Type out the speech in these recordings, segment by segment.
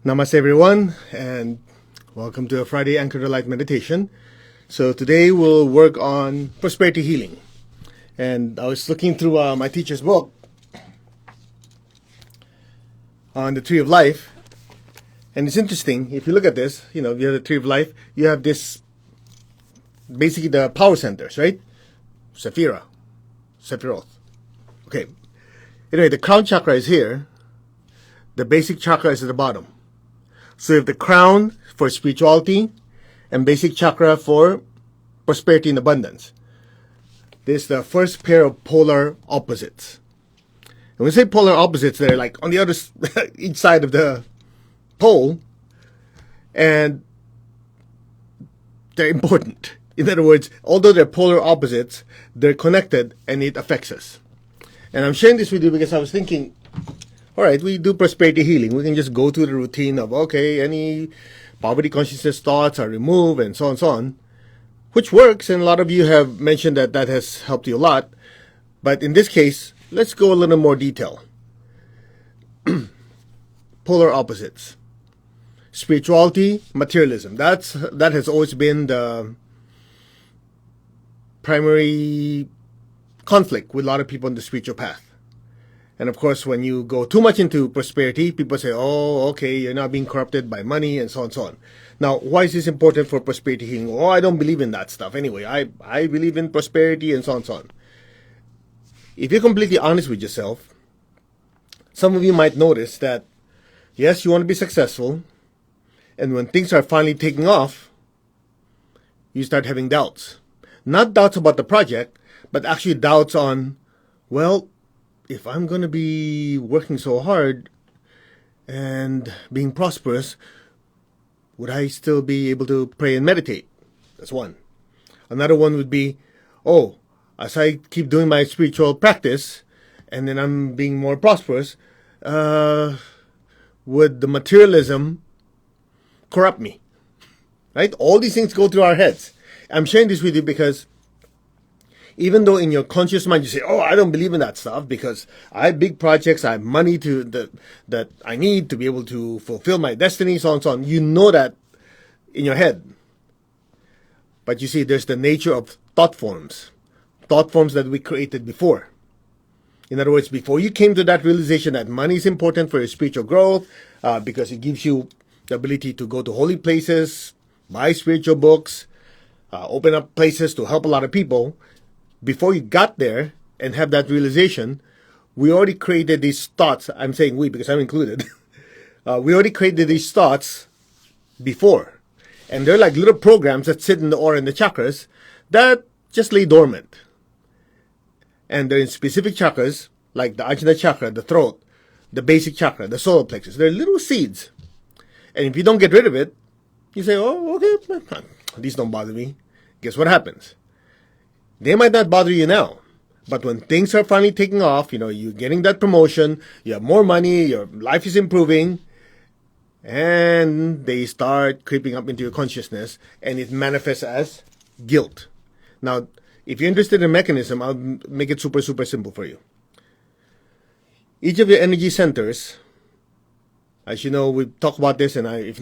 Namaste everyone, and welcome to a Friday Anchor to Light meditation. So today we'll work on prosperity healing. And I was looking through my teacher's book on the Tree of Life. And it's interesting, if you look at this, you have the Tree of Life, you have this, basically the power centers, right? Sephirah, sephiroth. Okay. Anyway, the crown chakra is here. The basic chakra is at the bottom. So if the crown for spirituality and basic chakra for prosperity and abundance. This is the first pair of polar opposites. And when we say polar opposites, they're like on the other each side of the pole, and they're important. In other words, although they're polar opposites, they're connected and it affects us. And I'm sharing this with you because I was thinking, all right, we do prosperity healing. We can just go through the routine of, okay, any poverty consciousness thoughts are removed and so on, which works. And a lot of you have mentioned that that has helped you a lot. But in this case, let's go a little more detail. Polar opposites. Spirituality, materialism. That has always been the primary conflict with a lot of people on the spiritual path. And of course, when you go too much into prosperity, people say, oh, okay, you're not being corrupted by money and so on and so on. Now, why is this important for prosperity healing? Oh, I don't believe in that stuff. Anyway, I believe in prosperity and so on and so on. If you're completely honest with yourself, some of you might notice that, yes, you want to be successful. And when things are finally taking off, you start having doubts. Not doubts about the project, but actually doubts on, well, if I'm going to be working so hard and being prosperous, would I still be able to pray and meditate? That's one. Another one would be, oh, as I keep doing my spiritual practice and then I'm being more prosperous, would the materialism corrupt me? Right? All these things go through our heads. I'm sharing this with you because even though in your conscious mind you say, oh, I don't believe in that stuff because I have big projects, I have money that I need to be able to fulfill my destiny, so on and so on. You know that in your head. But you see, there's the nature of thought forms that we created before. In other words, before you came to that realization that money is important for your spiritual growth, because it gives you the ability to go to holy places, buy spiritual books, open up places to help a lot of people. Before you got there and have that realization, we already created these thoughts. I'm saying we because I'm included. We already created these thoughts before. And they're like little programs that sit in the aura and the chakras that just lay dormant. And they're in specific chakras, like the arjuna chakra, the throat, the basic chakra, the solar plexus. They're little seeds. And if you don't get rid of it, you say, oh, okay, these don't bother me. Guess what happens? They might not bother you now, but when things are finally taking off, you're getting that promotion, you have more money, your life is improving, and they start creeping up into your consciousness, and it manifests as guilt. Now, if you're interested in the mechanism, I'll make it super, super simple for you. Each of your energy centers, as you know, we talk about this, and if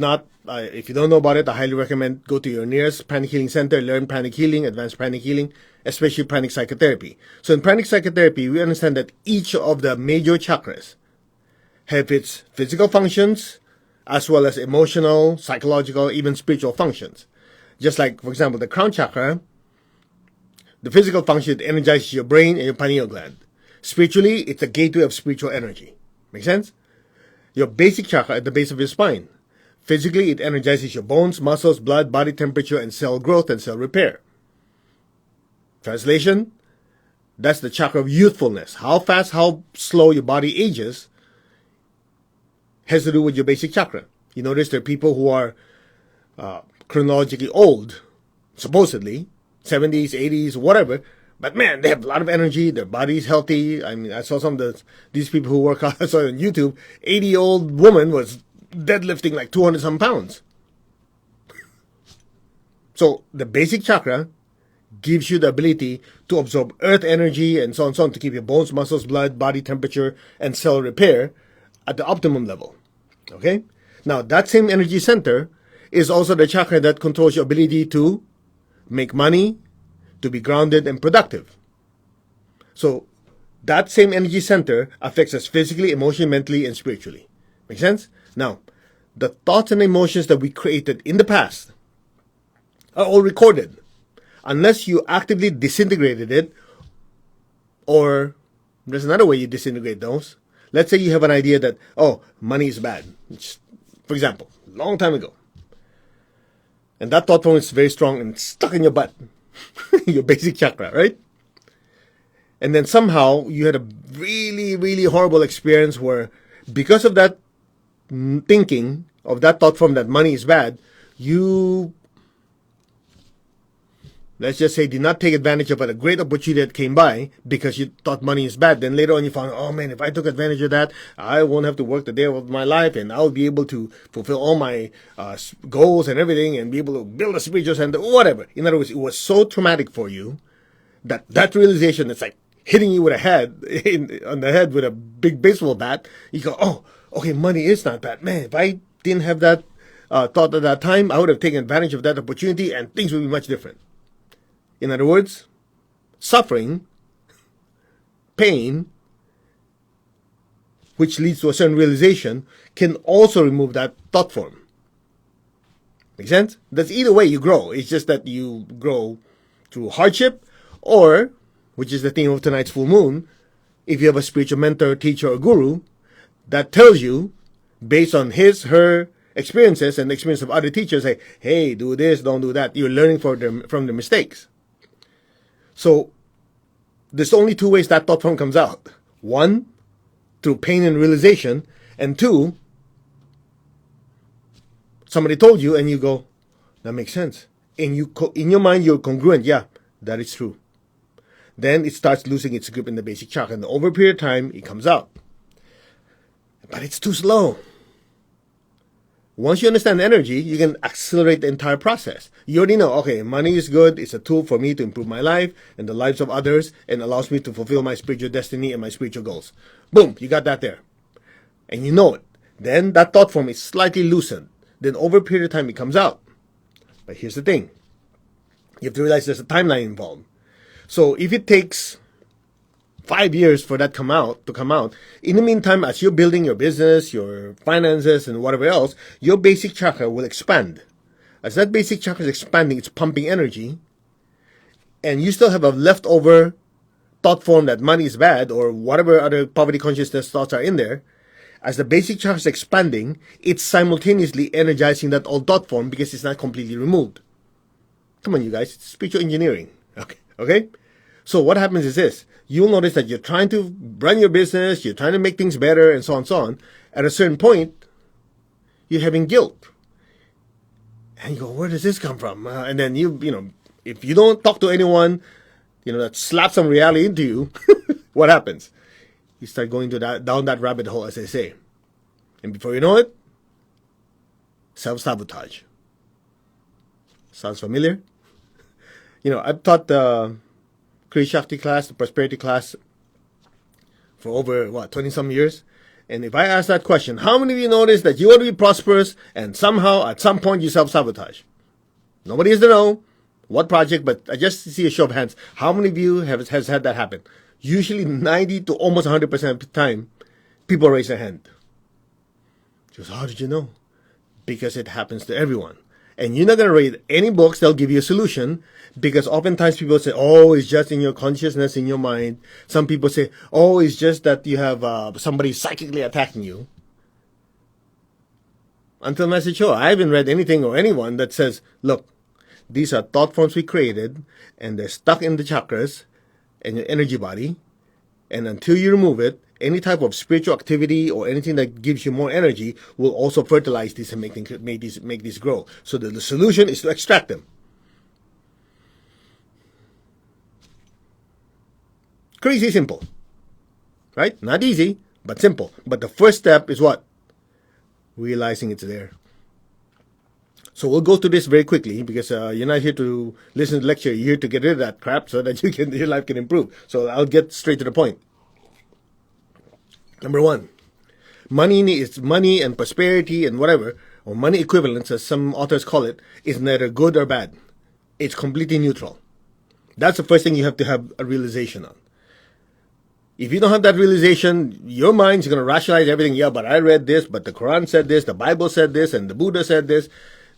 you don't know about it, I highly recommend go to your nearest pranic healing center, learn pranic healing, advanced pranic healing, especially pranic psychotherapy. So in pranic psychotherapy, we understand that each of the major chakras have its physical functions, as well as emotional, psychological, even spiritual functions. Just like, for example, the crown chakra, the physical function, it energizes your brain and your pineal gland. Spiritually, it's a gateway of spiritual energy. Make sense? Your basic chakra at the base of your spine. Physically, it energizes your bones, muscles, blood, body temperature, and cell growth and cell repair. Translation, that's the chakra of youthfulness. How fast, how slow your body ages has to do with your basic chakra. You notice there are people who are chronologically old, supposedly, 70s, 80s, whatever, but man, they have a lot of energy, their body's healthy. I mean, I saw some of these people who work out, I saw on YouTube, 80-year-old woman was deadlifting like 200-some pounds. So the basic chakra gives you the ability to absorb earth energy and so on and so on to keep your bones, muscles, blood, body temperature, and cell repair at the optimum level. Okay? Now, that same energy center is also the chakra that controls your ability to make money, to be grounded and productive. So, that same energy center affects us physically, emotionally, mentally, and spiritually. Make sense? Now, the thoughts and emotions that we created in the past are all recorded. Unless you actively disintegrated it, or there's another way you disintegrate those. Let's say you have an idea that, oh, money is bad. For example, a long time ago. And that thought form is very strong and stuck in your butt. Your basic chakra, right? And then somehow you had a really, really horrible experience where because of that thinking, of that thought form that money is bad, you, let's just say, did not take advantage of a great opportunity that came by because you thought money is bad. Then later on you found, oh man, if I took advantage of that, I won't have to work the day of my life and I'll be able to fulfill all my goals and everything and be able to build a spiritual center, whatever. In other words, it was so traumatic for you that realization is like hitting you with a head, on the head with a big baseball bat. You go, oh, okay, money is not bad. Man, if I didn't have that thought at that time, I would have taken advantage of that opportunity and things would be much different. In other words, suffering, pain, which leads to a certain realization, can also remove that thought form. Make sense? That's either way you grow. It's just that you grow through hardship, or, which is the theme of tonight's full moon, if you have a spiritual mentor, teacher, or guru that tells you, based on his, her experiences and the experience of other teachers, say, hey, do this, don't do that. You're learning from their mistakes. So, there's only two ways that thought form comes out. One, through pain and realization. And two, somebody told you and you go, that makes sense. And in your mind, you're congruent. Yeah, that is true. Then it starts losing its grip in the basic chakra. And over a period of time, it comes out. But it's too slow. Once you understand energy, you can accelerate the entire process. You already know, okay, money is good. It's a tool for me to improve my life and the lives of others and allows me to fulfill my spiritual destiny and my spiritual goals. Boom, you got that there. And you know it. Then that thought form is slightly loosened. Then over a period of time, it comes out. But here's the thing. You have to realize there's a timeline involved. So if it takes 5 years for that to come out, in the meantime, as you're building your business, your finances, and whatever else, your basic chakra will expand. As that basic chakra is expanding, it's pumping energy, and you still have a leftover thought form that money is bad, or whatever other poverty consciousness thoughts are in there. As the basic chakra is expanding, it's simultaneously energizing that old thought form because it's not completely removed. Come on, you guys, it's spiritual engineering. Okay? So what happens is this. You'll notice that you're trying to run your business, you're trying to make things better, and so on and so on. At a certain point, you're having guilt. And you go, where does this come from? And then if you don't talk to anyone, that slaps some reality into you, what happens? You start going down that rabbit hole, as they say. And before you know it, self-sabotage. Sounds familiar? I've taught the Kriya Shakti class, the prosperity class, for over, 20-some years. And if I ask that question, how many of you notice that you want to be prosperous and somehow, at some point, you self-sabotage? Nobody has to know what project, but I just see a show of hands. How many of you has had that happen? Usually 90 to almost 100% of the time, people raise their hand. Just, how did you know? Because it happens to everyone. And you're not going to read any books that'll give you a solution, because oftentimes people say, oh, it's just in your consciousness, in your mind. Some people say, oh, it's just that you have somebody psychically attacking you. Until message show, I haven't read anything or anyone that says, look, these are thought forms we created, and they're stuck in the chakras and your energy body. And until you remove it, any type of spiritual activity or anything that gives you more energy will also fertilize this and make this grow. So the solution is to extract them. Crazy simple. Right? Not easy, but simple. But the first step is what? Realizing it's there. So we'll go through this very quickly, because you're not here to listen to the lecture. You're here to get rid of that crap so that your life can improve. So I'll get straight to the point. Number one, Money and prosperity and whatever, or money equivalents, as some authors call it, is neither good or bad. It's completely neutral. That's the first thing you have to have a realization on. If you don't have that realization, your mind's going to rationalize everything. Yeah, but I read this, but the Quran said this, the Bible said this, and the Buddha said this.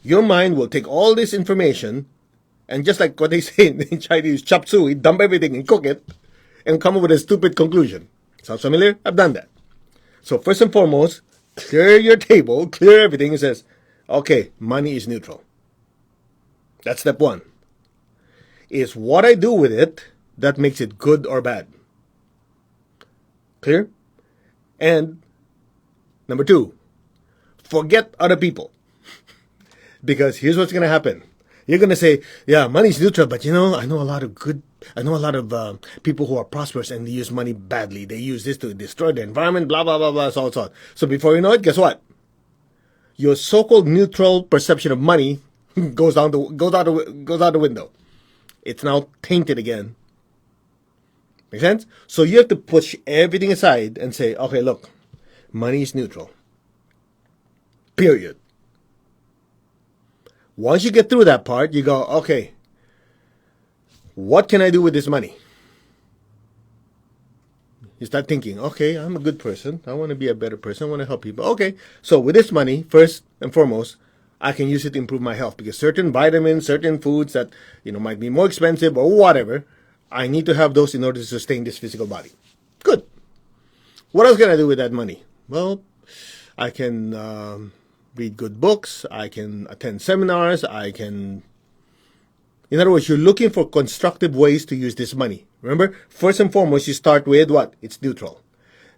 Your mind will take all this information, and just like what they say in Chinese, chop suey, dump everything and cook it, and come up with a stupid conclusion. Sounds familiar? I've done that. So first and foremost, clear your table, clear everything, and says, okay, money is neutral. That's step one. Is what I do with it that makes it good or bad. Clear? And number two, forget other people. Because here's what's going to happen. You're going to say, yeah, money's neutral, but I know a lot of people who are prosperous and they use money badly. They use this to destroy the environment, blah, blah, blah, blah, so on. So before you know it, guess what? Your so-called neutral perception of money goes out the window. It's now tainted again. Make sense? So you have to push everything aside and say, okay, look, money is neutral. Period. Once you get through that part, you go, okay, what can I do with this money? You start thinking, okay, I'm a good person. I want to be a better person. I want to help people. Okay, so with this money, first and foremost, I can use it to improve my health because certain vitamins, certain foods that, might be more expensive or whatever, I need to have those in order to sustain this physical body. Good. What else can I do with that money? Well, I can read good books. I can attend seminars. In other words, you're looking for constructive ways to use this money. Remember, first and foremost, you start with what? It's neutral.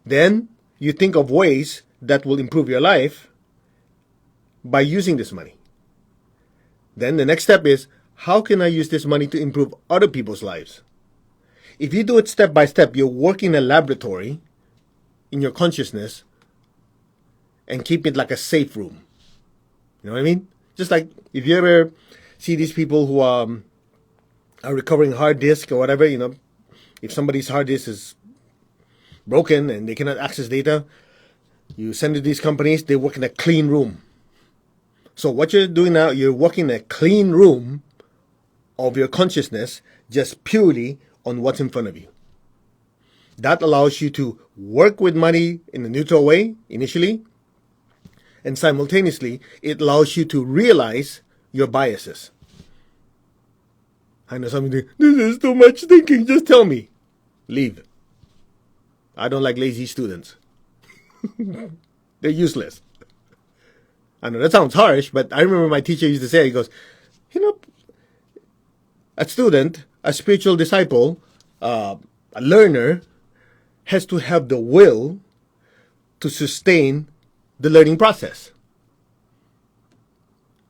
Then you think of ways that will improve your life by using this money. Then the next step is, how can I use this money to improve other people's lives? If you do it step by step, you're working in a laboratory in your consciousness and keep it like a safe room. You know what I mean? Just like if you ever see these people who are recovering hard disk or whatever, if somebody's hard disk is broken and they cannot access data, you send it to these companies, they work in a clean room. So what you're doing now, you're working in a clean room of your consciousness just purely on what's in front of you. That allows you to work with money in a neutral way initially, and simultaneously, it allows you to realize your biases. I know somebody, this is too much thinking, just tell me. Leave. I don't like lazy students. They're useless. I know that sounds harsh, but I remember my teacher used to say, he goes, a student, a spiritual disciple, a learner, has to have the will to sustain the learning process.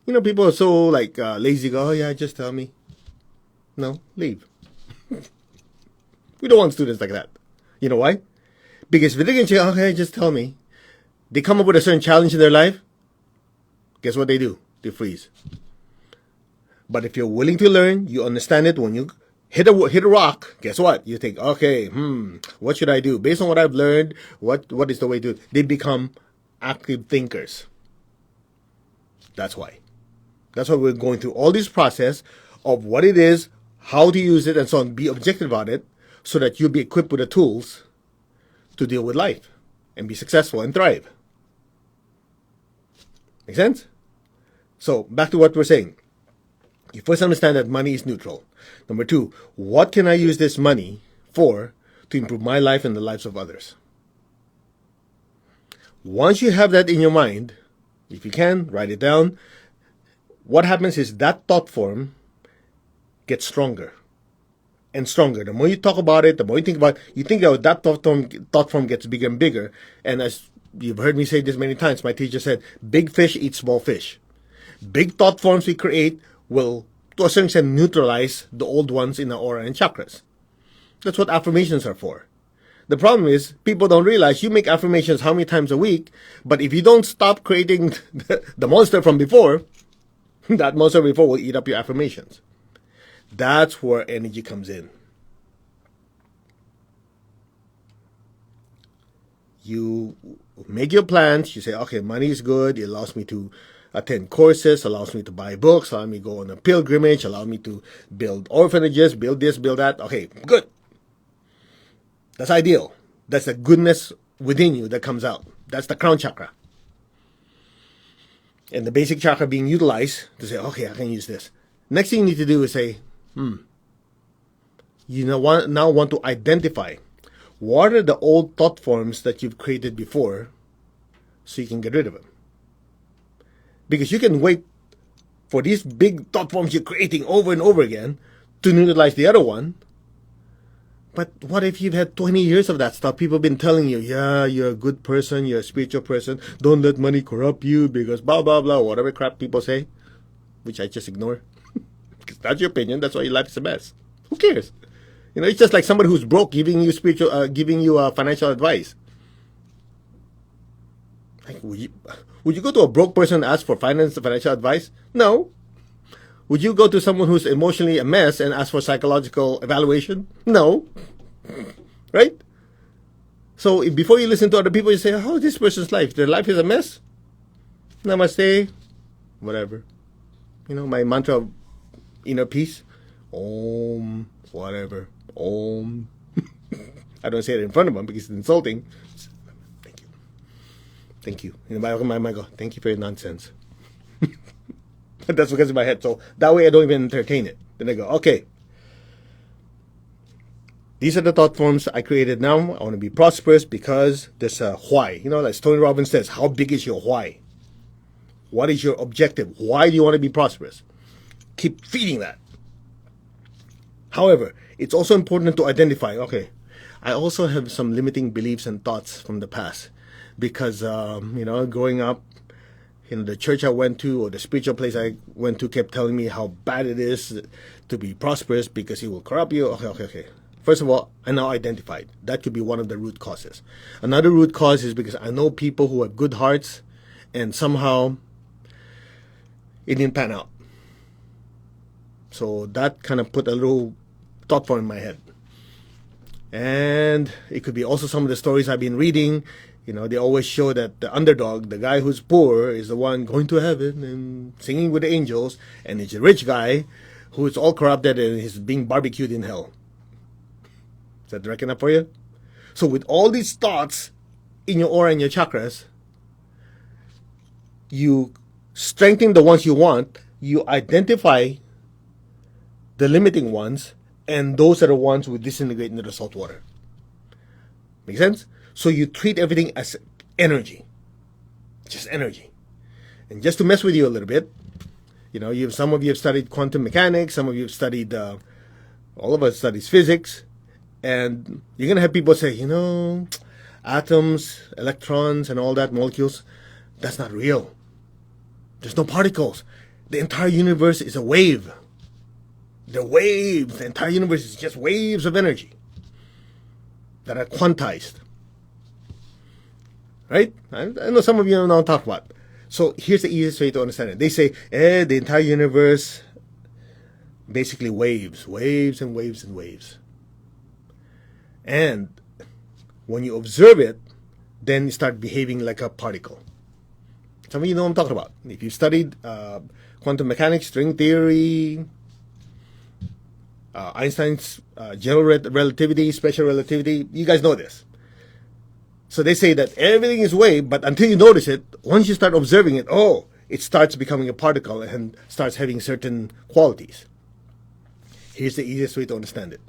People are so lazy, go, oh yeah, just tell me. No, leave. We don't want students like that. You know why? Because if they can say, okay, just tell me, they come up with a certain challenge in their life, guess what they do? They freeze. But if you're willing to learn, you understand it, when you hit a rock, guess what? You think, okay, what should I do? Based on what I've learned, what is the way to do it? They become active thinkers. That's why. That's why we're going through all this process of what it is, how to use it, and so on. Be objective about it so that you'll be equipped with the tools to deal with life and be successful and thrive. Make sense? So back to what we're saying. You first understand that money is neutral. Number two, what can I use this money for to improve my life and the lives of others? Once you have that in your mind, if you can, write it down. What happens is that thought form gets stronger and stronger. The more you talk about it, the more you think about it, you think that thought form gets bigger and bigger. And as you've heard me say this many times, my teacher said, big fish eat small fish. Big thought forms we create will, to a certain extent, neutralize the old ones in the aura and chakras. That's what affirmations are for. The problem is, people don't realize you make affirmations how many times a week, but if you don't stop creating the monster from before, that monster before will eat up your affirmations. That's where energy comes in. make your plans. You say, okay, money is good. It allows me to attend courses, allows me to buy books, allows me to go on a pilgrimage, allows me to build orphanages, build this, build that. Okay, good. That's ideal. That's the goodness within you that comes out. That's the crown chakra. And the basic chakra being utilized to say, okay, I can use this. Next thing you need to do is say, you now want to identify what are the old thought forms that you've created before so you can get rid of them. Because you can wait for these big thought forms you're creating over and over again to neutralize the other one. But what if you've had 20 years of that stuff? People have been telling you, yeah, you're a good person, you're a spiritual person, don't let money corrupt you because blah, blah, blah, whatever crap people say, which I just ignore. Because that's your opinion, that's why your life is a mess. Who cares? You know, it's just like somebody who's broke giving you financial advice. Like, would you go to a broke person and ask for financial advice? No. Would you go to someone who's emotionally a mess and ask for psychological evaluation? No. Right? So before you listen to other people, you say, how is this person's life? Their life is a mess? Namaste. Whatever. You know, my mantra of inner peace. Om. Whatever. Om. I don't say it in front of them because it's insulting. Thank you. Thank you. In the back of my mind, I go, thank you for your nonsense. That's because in my head. So that way I don't even entertain it. Then I go, okay. These are the thought forms I created now. I want to be prosperous because there's a why. You know, like Tony Robbins says, how big is your why? What is your objective? Why do you want to be prosperous? Keep feeding that. However, it's also important to identify, okay, I also have some limiting beliefs and thoughts from the past because, growing up, the church I went to or the spiritual place I went to kept telling me how bad it is to be prosperous because it will corrupt you. Okay. First of all, I now identified. That could be one of the root causes. Another root cause is because I know people who have good hearts and somehow it didn't pan out. So that kind of put a little thought form in my head. And it could be also some of the stories I've been reading. You know, they always show that the underdog, the guy who's poor, is the one going to heaven and singing with the angels, and it's a rich guy who is all corrupted and is being barbecued in hell. Is that direct enough for you? So with all these thoughts in your aura and your chakras, you strengthen the ones you want, you identify the limiting ones, and those are the ones who disintegrate into the salt water. Make sense? So you treat everything as energy. Just energy. And just to mess with you a little bit, some of you have studied quantum mechanics, some of you have studied, all of us studies physics, and you're going to have people say, atoms, electrons, and all that, molecules, that's not real. There's no particles. The entire universe is a wave. They're waves. The entire universe is just waves of energy that are quantized. Right? I know some of you know what I'm talking about. So here's the easiest way to understand it. They say, the entire universe, basically waves and waves and waves. And when you observe it, then you start behaving like a particle. Some of you know what I'm talking about. If you studied quantum mechanics, string theory, Einstein's general relativity, special relativity, you guys know this. So they say that everything is wave, but until you notice it, once you start observing it, it starts becoming a particle and starts having certain qualities. Here's the easiest way to understand it.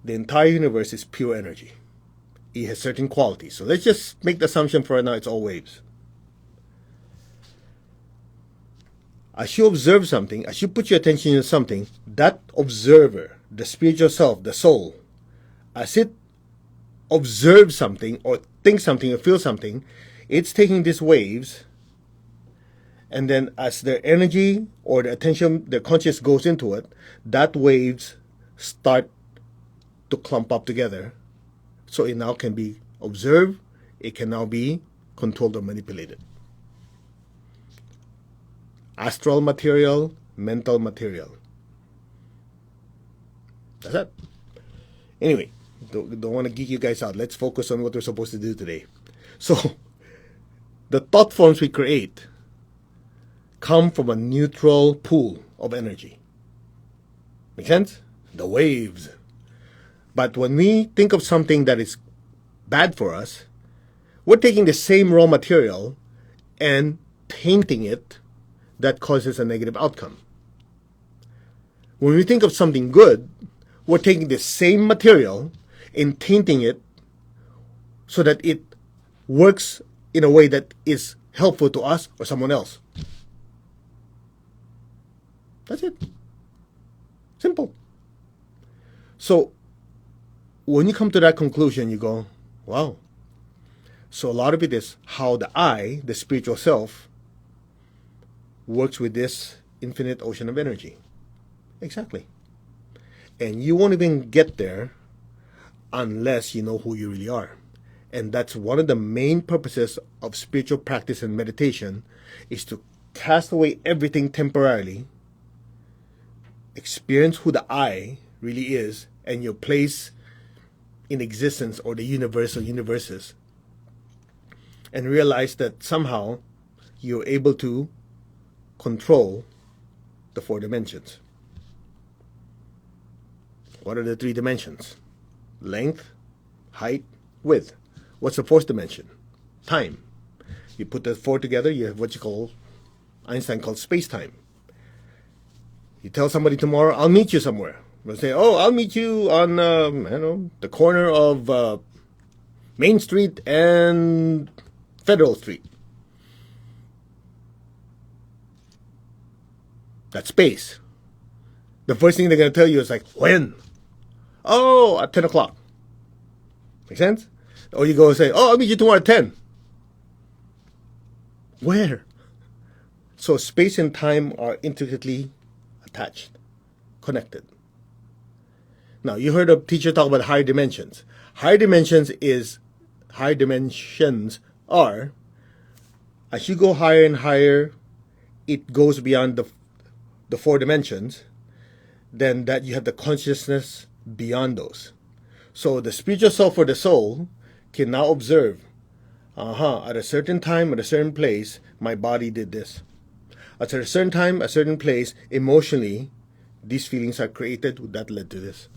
The entire universe is pure energy. It has certain qualities. So let's just make the assumption for right now it's all waves. As you observe something, as you put your attention on something, that observer, the spiritual self, the soul, as it observes something or thinks something or feels something, it's taking these waves, and then as their energy or the attention, their conscious goes into it, that waves start to clump up together. So it now can be observed, it can now be controlled or manipulated. Astral material, mental material. That's it. Anyway, Don't want to geek you guys out. Let's focus on what we're supposed to do today. So, the thought forms we create come from a neutral pool of energy. Make sense? The waves. But when we think of something that is bad for us, we're taking the same raw material and tainting it. That causes a negative outcome. When we think of something good, we're taking the same material and tainting it so that it works in a way that is helpful to us or someone else. That's it. Simple. So, when you come to that conclusion, you go, wow. So a lot of it is how the I, the spiritual self, works with this infinite ocean of energy. Exactly. And you won't even get there unless you know who you really are. And that's one of the main purposes of spiritual practice and meditation, is to cast away everything temporarily, experience who the I really is and your place in existence or the universe or universes, and realize that somehow you're able to control the 4 dimensions. What are the 3 dimensions? Length, height, width. What's the 4th dimension? Time. You put the 4 together, you have what you call, Einstein called space-time. You tell somebody tomorrow, I'll meet you somewhere. They'll say, oh, I'll meet you on, the corner of Main Street and Federal Street. That's space. The first thing they're going to tell you is like, when? Oh, at 10 o'clock. Make sense? Or you go and say, oh, I'll meet you tomorrow at 10. Where? So space and time are intricately attached, connected. Now, you heard a teacher talk about higher dimensions. Higher dimensions are, as you go higher and higher, it goes beyond the 4 dimensions, then that you have the consciousness beyond those. So the spiritual self or the soul can now observe, at a certain time, at a certain place, my body did this. At a certain time, a certain place, emotionally, these feelings are created that led to this.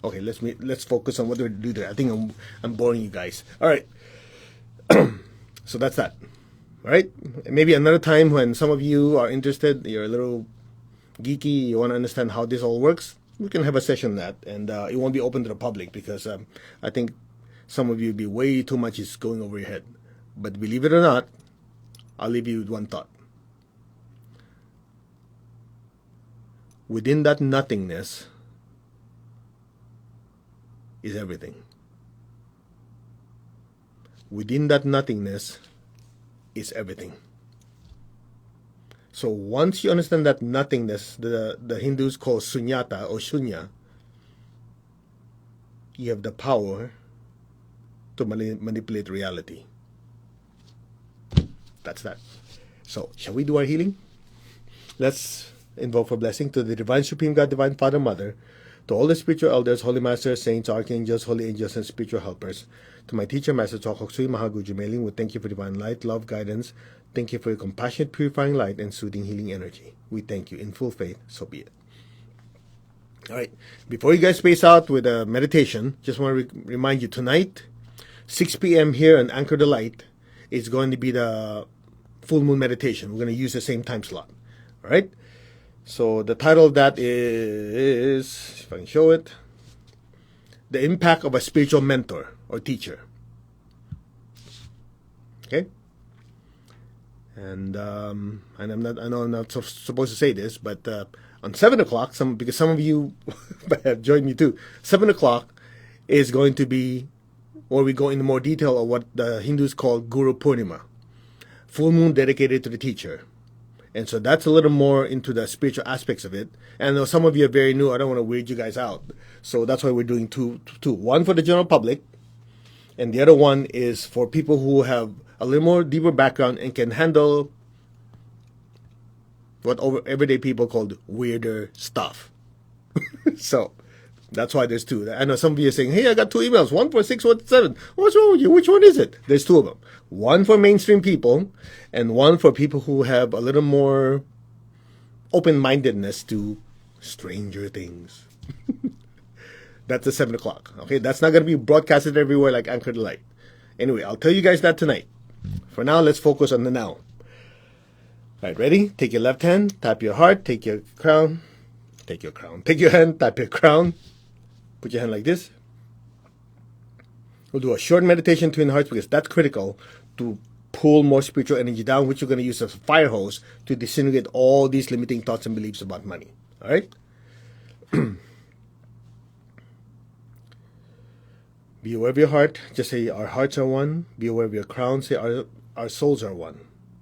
Okay, let's focus on what we do there. I think I'm boring you guys. All right. So that's that. All right. Maybe another time when some of you are interested, you're a little geeky, you want to understand how this all works, we can have a session on that, and it won't be open to the public because I think some of you will be way too much is going over your head. But believe it or not, I'll leave you with one thought. Within that nothingness is everything. Within that nothingness is everything. So once you understand that nothingness, the Hindus call sunyata or shunya, you have the power to manipulate reality. That's that. So, shall we do our healing? Let's invoke for blessing to the Divine Supreme God, Divine Father, Mother, to all the spiritual elders, holy masters, saints, archangels, holy angels, and spiritual helpers, to my teacher, Master Chokhok Sui Mahaguju Mailing, we thank you for divine light, love, guidance. Thank you for your compassionate, purifying light and soothing, healing energy. We thank you in full faith, so be it. All right, before you guys space out with a meditation, just want to remind you, tonight, 6 p.m. here on Anchor the Light, is going to be the full moon meditation. We're going to use the same time slot. All right? So the title of that is, if I can show it, The Impact of a Spiritual Mentor or Teacher. Okay? And I know I'm not supposed to say this, but on 7 o'clock, because some of you have joined me too, 7 o'clock is going to be where we go into more detail of what the Hindus call Guru Purnima, full moon dedicated to the teacher. And so that's a little more into the spiritual aspects of it. And I know some of you are very new. I don't want to weird you guys out. So that's why we're doing two. One for the general public, and the other one is for people who have a little more deeper background and can handle what everyday people call weirder stuff. So That's why there's two. I know some of you are saying, hey, I got two emails, one for 617. What's wrong with you? Which one is it? There's two of them. One for mainstream people and one for people who have a little more open-mindedness to stranger things. That's at 7 o'clock. Okay, that's not going to be broadcasted everywhere like Anchor the Light. Anyway, I'll tell you guys that tonight. For now, let's focus on the now. All right, ready? Take your left hand, tap your heart, take your crown. Take your crown. Take your hand, tap your crown. Put your hand like this. We'll do a short meditation between the hearts because that's critical to pull more spiritual energy down, which you're going to use as a fire hose to disintegrate all these limiting thoughts and beliefs about money. All right? Be aware of your heart. Just say our hearts are one. Be aware of your crown. Say our souls are one.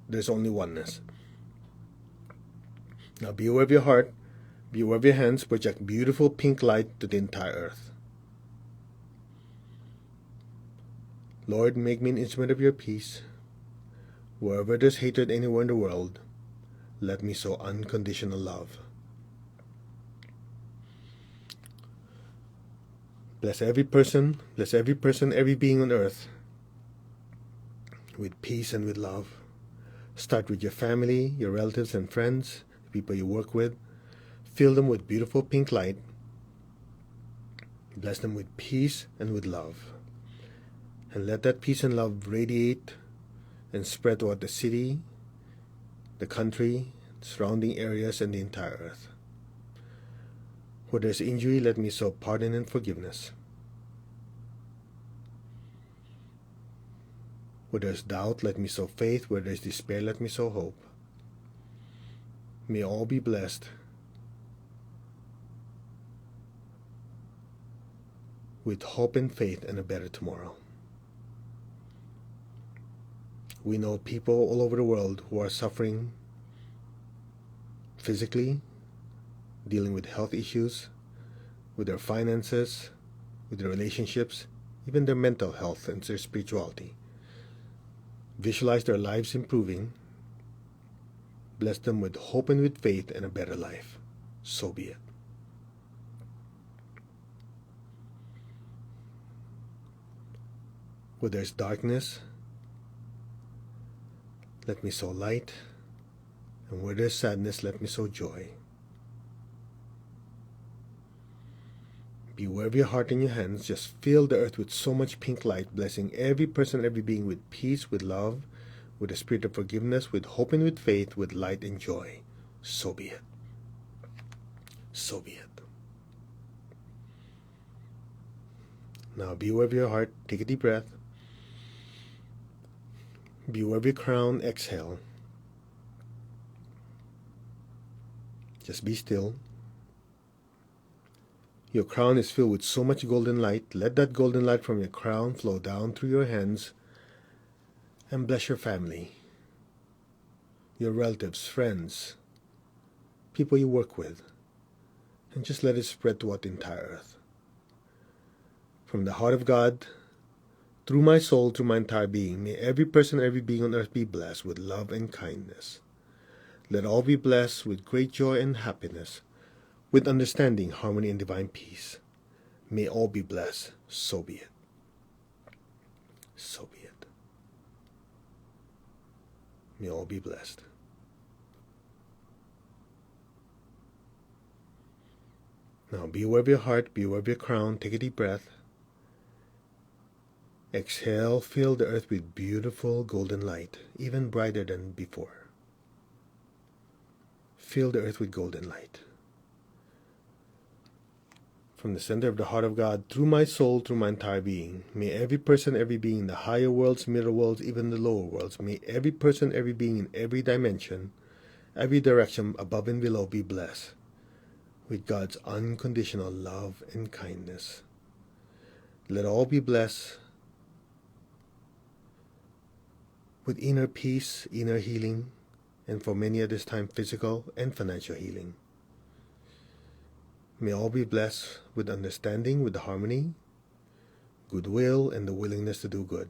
There's only oneness. Now be aware of your heart. Be aware of your hands. Project beautiful pink light to the entire earth. Lord, make me an instrument of your peace. Wherever there's hatred anywhere in the world, let me sow unconditional love. Bless every person, every being on earth with peace and with love. Start with your family, your relatives and friends, the people you work with. Fill them with beautiful pink light. Bless them with peace and with love. And let that peace and love radiate and spread throughout the city, the country, surrounding areas, and the entire earth. Where there's injury, let me sow pardon and forgiveness. Where there's doubt, let me sow faith. Where there's despair, let me sow hope. May all be blessed with hope and faith and a better tomorrow. We know people all over the world who are suffering physically, dealing with health issues, with their finances, with their relationships, even their mental health and their spirituality. Visualize their lives improving. Bless them with hope and with faith and a better life. So be it. Where there's darkness, let me sow light. And where there's sadness, let me sow joy. Be aware of your heart and your hands. Just fill the earth with so much pink light, blessing every person, every being with peace, with love, with a spirit of forgiveness, with hope and with faith, with light and joy. So be it. So be it. Now be aware of your heart. Take a deep breath. Be aware of your crown. Exhale. Just be still. Your crown is filled with so much golden light. Let that golden light from your crown flow down through your hands and bless your family, your relatives, friends, people you work with, and just let it spread throughout the entire earth. From the heart of God, through my soul, through my entire being, may every person, every being on earth be blessed with love and kindness. Let all be blessed with great joy and happiness, with understanding, harmony, and divine peace. May all be blessed. So be it. So be it. May all be blessed. Now be aware of your heart, be aware of your crown. Take a deep breath. Exhale, fill the earth with beautiful golden light, even brighter than before. Fill the earth with golden light. From the center of the heart of God, through my soul, through my entire being, may every person, every being in the higher worlds, middle worlds, even the lower worlds, may every person, every being in every dimension, every direction, above and below, be blessed with God's unconditional love and kindness. Let all be blessed with inner peace, inner healing, and for many at this time, physical and financial healing. May all be blessed with understanding, with harmony, goodwill, and the willingness to do good.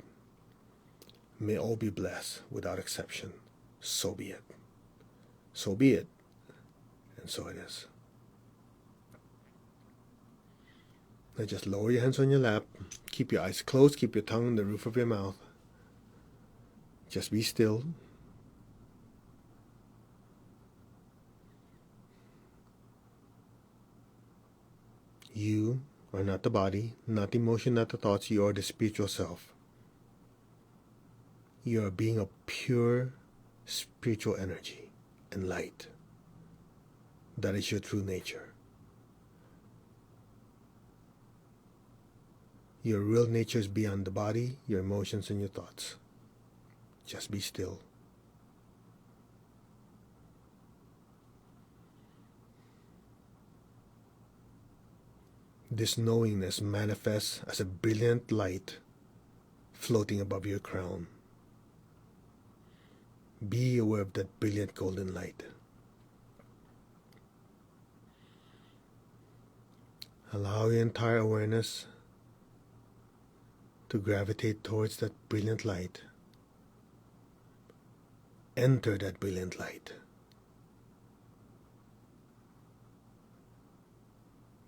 May all be blessed without exception. So be it. So be it. And so it is. Now just lower your hands on your lap. Keep your eyes closed. Keep your tongue on the roof of your mouth. Just be still. You are not the body, not the emotion, not the thoughts. You are the spiritual self. You are a being of pure spiritual energy and light. That is your true nature. Your real nature is beyond the body, your emotions, and your thoughts. Just be still. This knowingness manifests as a brilliant light floating above your crown. Be aware of that brilliant golden light. Allow your entire awareness to gravitate towards that brilliant light. Enter that brilliant light.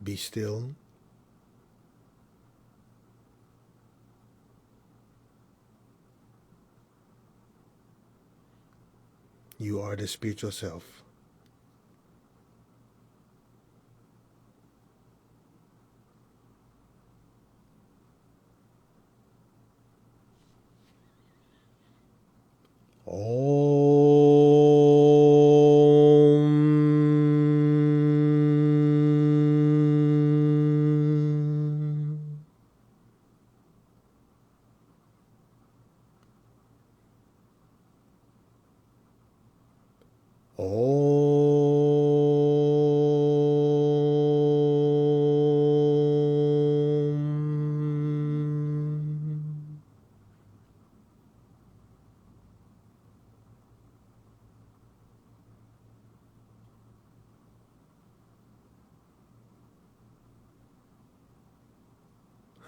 Be still. You are the spiritual self.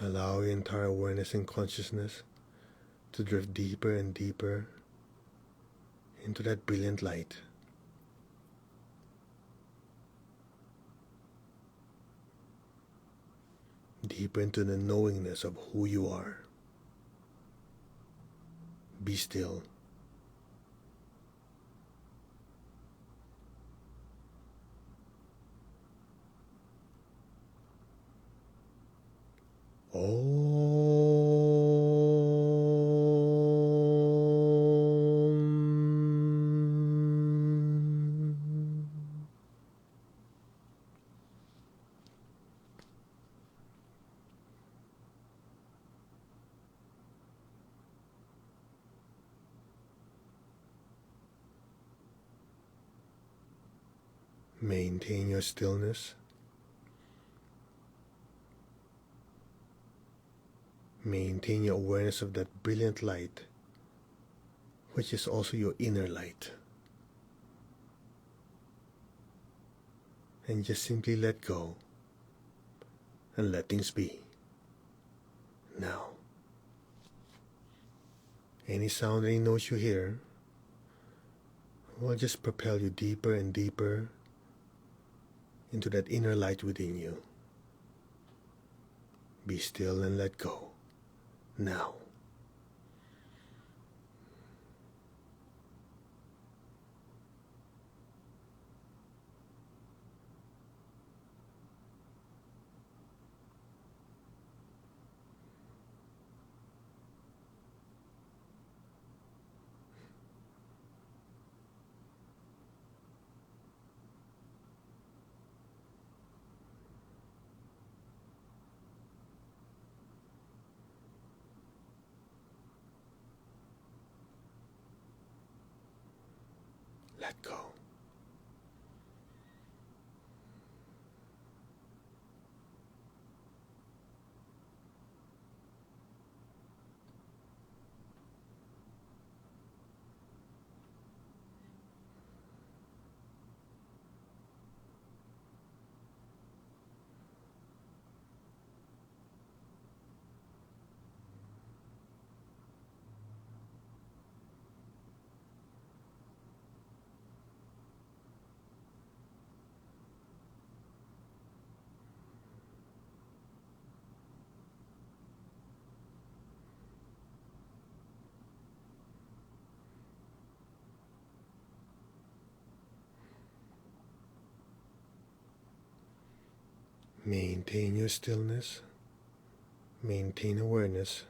Allow your entire awareness and consciousness to drift deeper and deeper into that brilliant light. Deeper into the knowingness of who you are. Be still. Maintain your stillness. Maintain your awareness of that brilliant light, which is also your inner light. And just simply let go and let things be. Now, any sound, any noise you hear will just propel you deeper and deeper into that inner light within you. Be still and let go. Now. Let go. Maintain your stillness. Maintain awareness.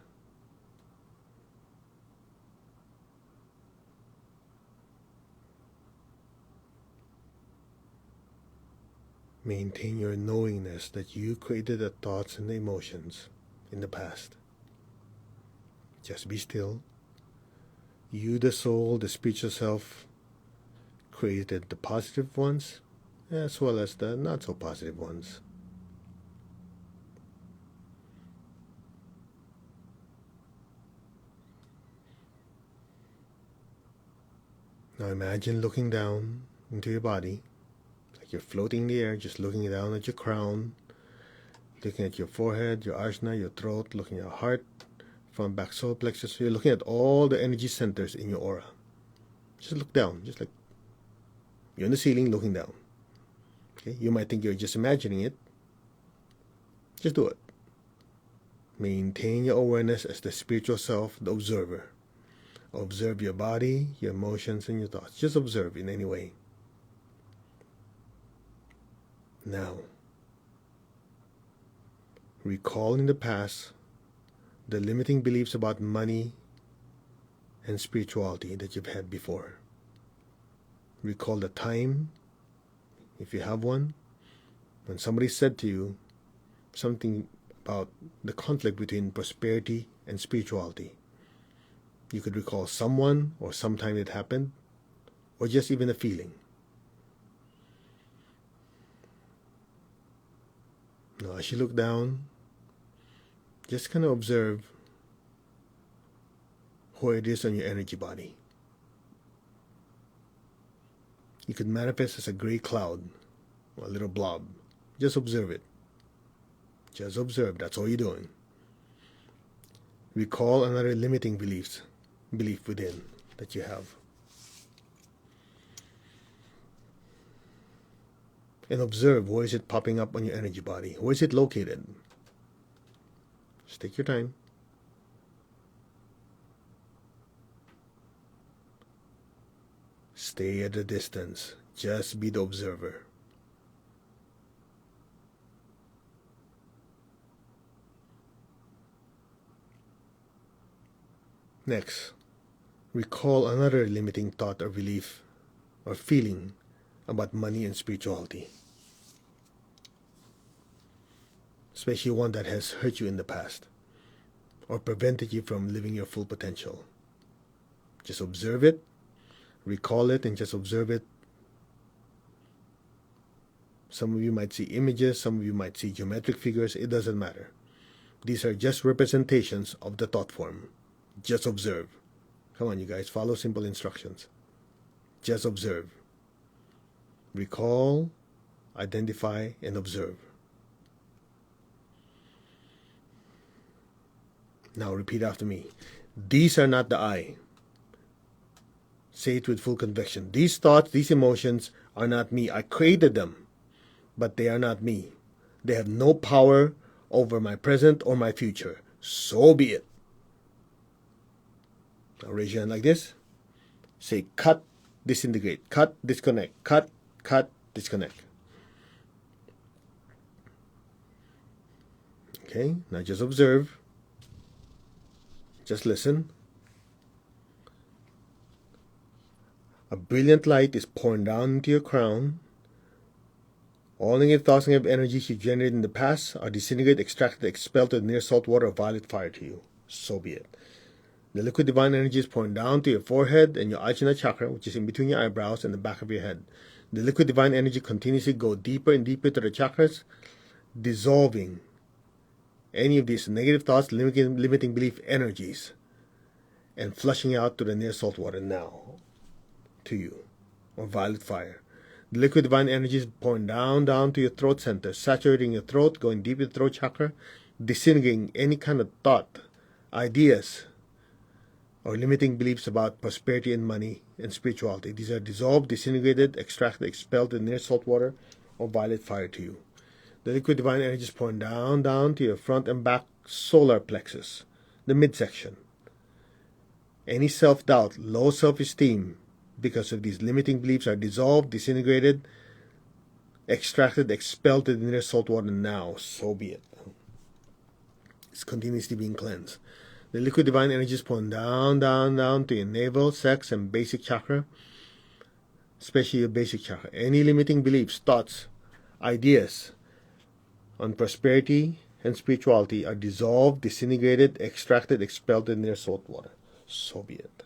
Maintain your knowingness that you created the thoughts and the emotions in the past. Just be still. You, the soul, the spiritual self, created the positive ones as well as the not so positive ones. Now imagine looking down into your body, like you're floating in the air, just looking down at your crown, looking at your forehead, your arjuna, your throat, looking at your heart, front, back, solar plexus. You're looking at all the energy centers in your aura. Just look down, just like you're on the ceiling looking down. Okay, you might think you're just imagining it. Just do it. Maintain your awareness as the spiritual self, the observer. Observe your body, your emotions, and your thoughts. Just observe in any way. Now, recall in the past the limiting beliefs about money and spirituality that you've had before. Recall the time, if you have one, when somebody said to you something about the conflict between prosperity and spirituality. You could recall someone or sometime it happened, or just even a feeling. Now, as you look down, just kind of observe where it is on your energy body. You could manifest as a gray cloud, or a little blob. Just observe it. Just observe. That's all you're doing. Recall another limiting belief within that you have. And observe, where is it popping up on your energy body? Where is it located? Just take your time. Stay at a distance. Just be the observer. Next, recall another limiting thought or belief or feeling about money and spirituality, especially one that has hurt you in the past or prevented you from living your full potential. Just observe it, recall it, and just observe it. Some of you might see images, some of you might see geometric figures. It doesn't matter. These are just representations of the thought form. Just observe. Come on, you guys, follow simple instructions. Just observe. Recall, identify, and observe. Now repeat after me. These are not the I. Say it with full conviction. These thoughts, these emotions are not me. I created them, but they are not me. They have no power over my present or my future. So be it. Now raise your hand like this. Say cut, disintegrate. Cut, disconnect. Cut, disconnect. Okay, now just observe. Just listen. A brilliant light is pouring down into your crown. All negative thoughts and negative energies you generated in the past are disintegrated, extracted, expelled to the near salt water or violet fire to you. So be it. The liquid divine energy is pouring down to your forehead and your arjuna chakra, which is in between your eyebrows and the back of your head. The liquid divine energy continuously goes deeper and deeper to the chakras, dissolving any of these negative thoughts, limiting belief energies, and flushing out to the near salt water now to you, or violet fire. The liquid divine energy is pouring down to your throat center, saturating your throat, going deep into the throat chakra, disintegrating any kind of thought, ideas, or limiting beliefs about prosperity and money and spirituality. These are dissolved, disintegrated, extracted, expelled in near salt water or violet fire to you. The liquid divine energy is pouring down to your front and back solar plexus, the midsection. Any self-doubt, low self-esteem because of these limiting beliefs are dissolved, disintegrated, extracted, expelled to the nearest salt water now. So be it. It's continuously being cleansed. The liquid divine energy is pouring down, down, down to your navel, sex, and basic chakra, especially your basic chakra. Any limiting beliefs, thoughts, ideas on prosperity and spirituality are dissolved, disintegrated, extracted, expelled in their salt water. So be it.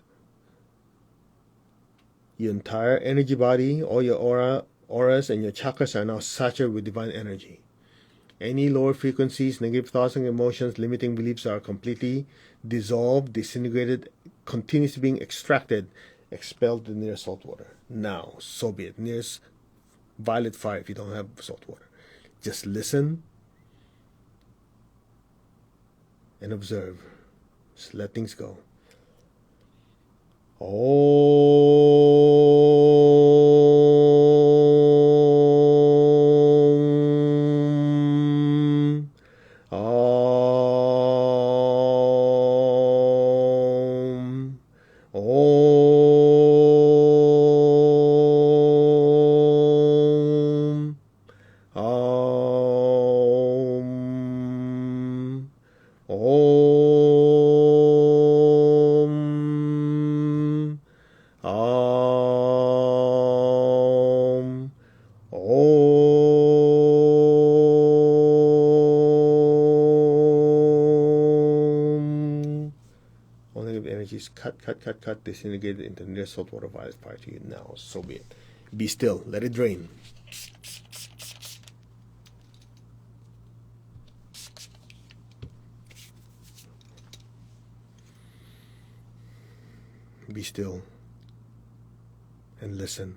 Your entire energy body, all your auras, and your chakras are now saturated with divine energy. Any lower frequencies, negative thoughts and emotions, limiting beliefs are completely dissolved, disintegrated, continuously being extracted, expelled in near salt water. Now, so be it. Nearest violet fire if you don't have salt water. Just listen and observe. Just let things go. Cut, disintegrated into near saltwater violet fire to you now. So be it. Be still. Let it drain. Be still and listen.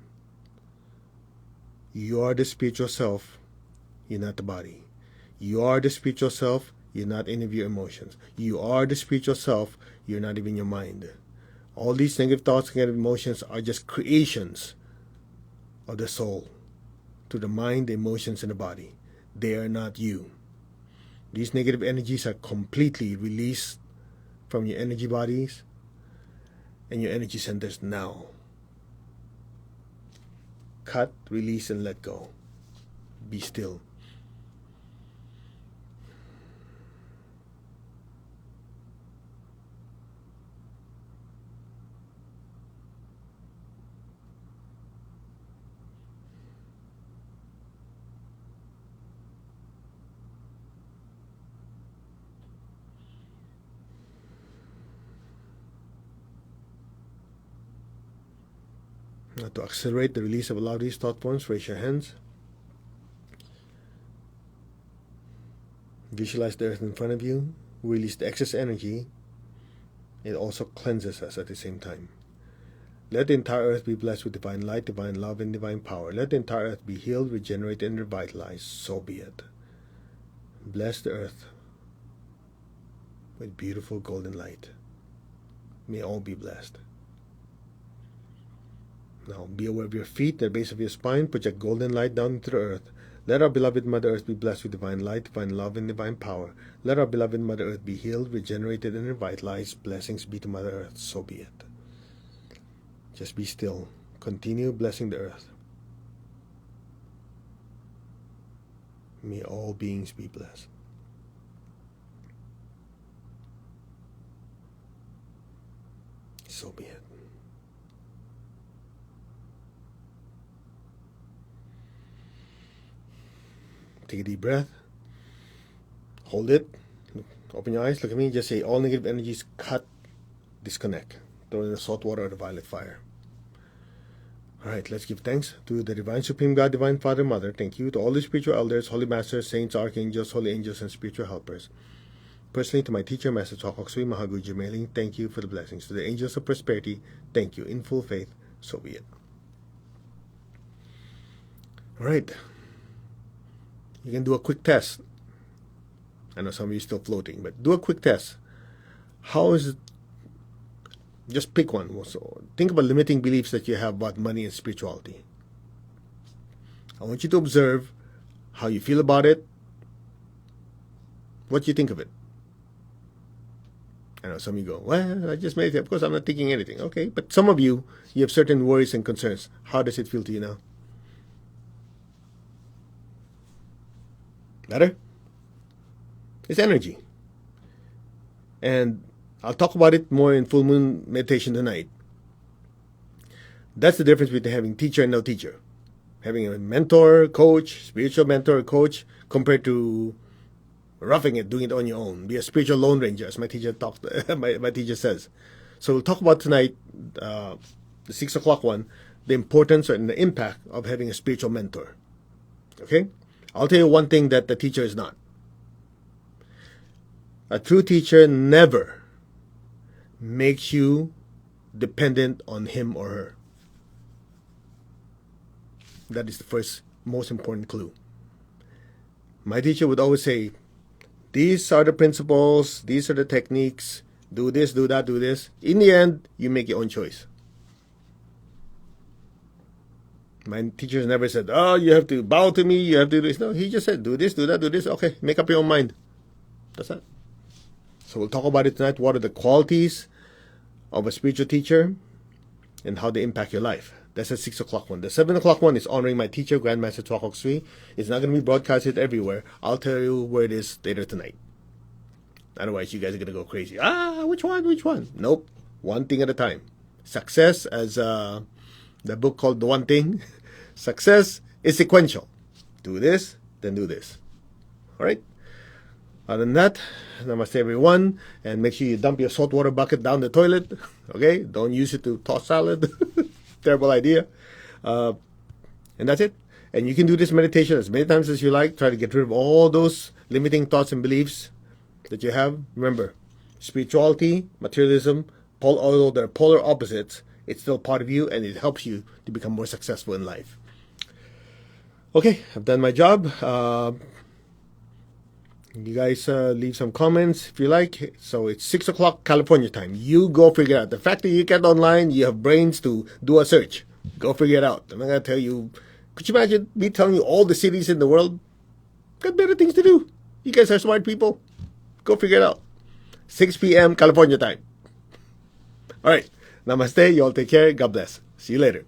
You are the spiritual self. You're not the body. You are the spiritual self. You're not any of your emotions. You are the spiritual self. You're not even your mind. All these negative thoughts, negative emotions are just creations of the soul to the mind, the emotions, and the body. They are not you. These negative energies are completely released from your energy bodies and your energy centers now. Cut, release, and let go. Be still. Now, to accelerate the release of a lot of these thought forms, raise your hands. Visualize the earth in front of you. Release the excess energy. It also cleanses us at the same time. Let the entire earth be blessed with divine light, divine love, and divine power. Let the entire earth be healed, regenerated, and revitalized. So be it. Bless the earth with beautiful golden light. May all be blessed. Now, be aware of your feet, the base of your spine. Project golden light down into the earth. Let our beloved Mother Earth be blessed with divine light, divine love, and divine power. Let our beloved Mother Earth be healed, regenerated, and revitalized. Blessings be to Mother Earth. So be it. Just be still. Continue blessing the earth. May all beings be blessed. So be it. Take a deep breath. Hold it. Open your eyes. Look at me. Just say, all negative energies cut, disconnect. Throw in the salt water or the violet fire. Alright, let's give thanks to the Divine Supreme God, Divine Father, Mother. Thank you to all the spiritual elders, holy masters, saints, archangels, holy angels, and spiritual helpers. Personally, to my teacher, Master Chokoksui Mahaguji Mailing, thank you for the blessings. To the angels of prosperity, thank you. In full faith, so be it. Alright. You can do a quick test. I know some of you are still floating, but do a quick test. How is it? Just pick one. So think about limiting beliefs that you have about money and spirituality. I want you to observe how you feel about it, what you think of it. I know some of you go, well, I just meditate. Of course, I'm not thinking anything. Okay, but some of you have certain worries and concerns. How does it feel to you now? Better? It's energy. And I'll talk about it more in full moon meditation tonight. That's the difference between having teacher and no teacher. Having a mentor, coach, spiritual mentor, coach, compared to roughing it, doing it on your own. Be a spiritual lone ranger, as my teacher my teacher says. So we'll talk about tonight, the 6 o'clock one, the importance and the impact of having a spiritual mentor. Okay? I'll tell you one thing that the teacher is not. A true teacher never makes you dependent on him or her. That is the first most important clue. My teacher would always say, these are the principles, these are the techniques, do this, do that, do this. In the end, you make your own choice. My teachers never said, oh, you have to bow to me, you have to do this. No, he just said, do this, do that, do this. Okay, make up your own mind. That's it. So we'll talk about it tonight. What are the qualities of a spiritual teacher and how they impact your life? That's the 6 o'clock one. The 7 o'clock one is honoring my teacher, Grandmaster Tuakok Sui. It's not going to be broadcasted everywhere. I'll tell you where it is later tonight. Otherwise, you guys are going to go crazy. Which one? Which one? Nope. One thing at a time. Success, as the book called The One Thing. Success is sequential. Do this, then do this. All right? Other than that, namaste everyone. And make sure you dump your saltwater bucket down the toilet. Okay? Don't use it to toss salad. Terrible idea. And that's it. And you can do this meditation as many times as you like. Try to get rid of all those limiting thoughts and beliefs that you have. Remember, spirituality, materialism, although they're polar opposites, it's still part of you and it helps you to become more successful in life. Okay, I've done my job. You guys leave some comments if you like. So it's 6 o'clock California time. You go figure it out. The fact that you get online, you have brains to do a search. Go figure it out. I'm not going to tell you. Could you imagine me telling you all the cities in the world? Got better things to do. You guys are smart people. Go figure it out. 6 p.m. California time. All right. Namaste. You all take care. God bless. See you later.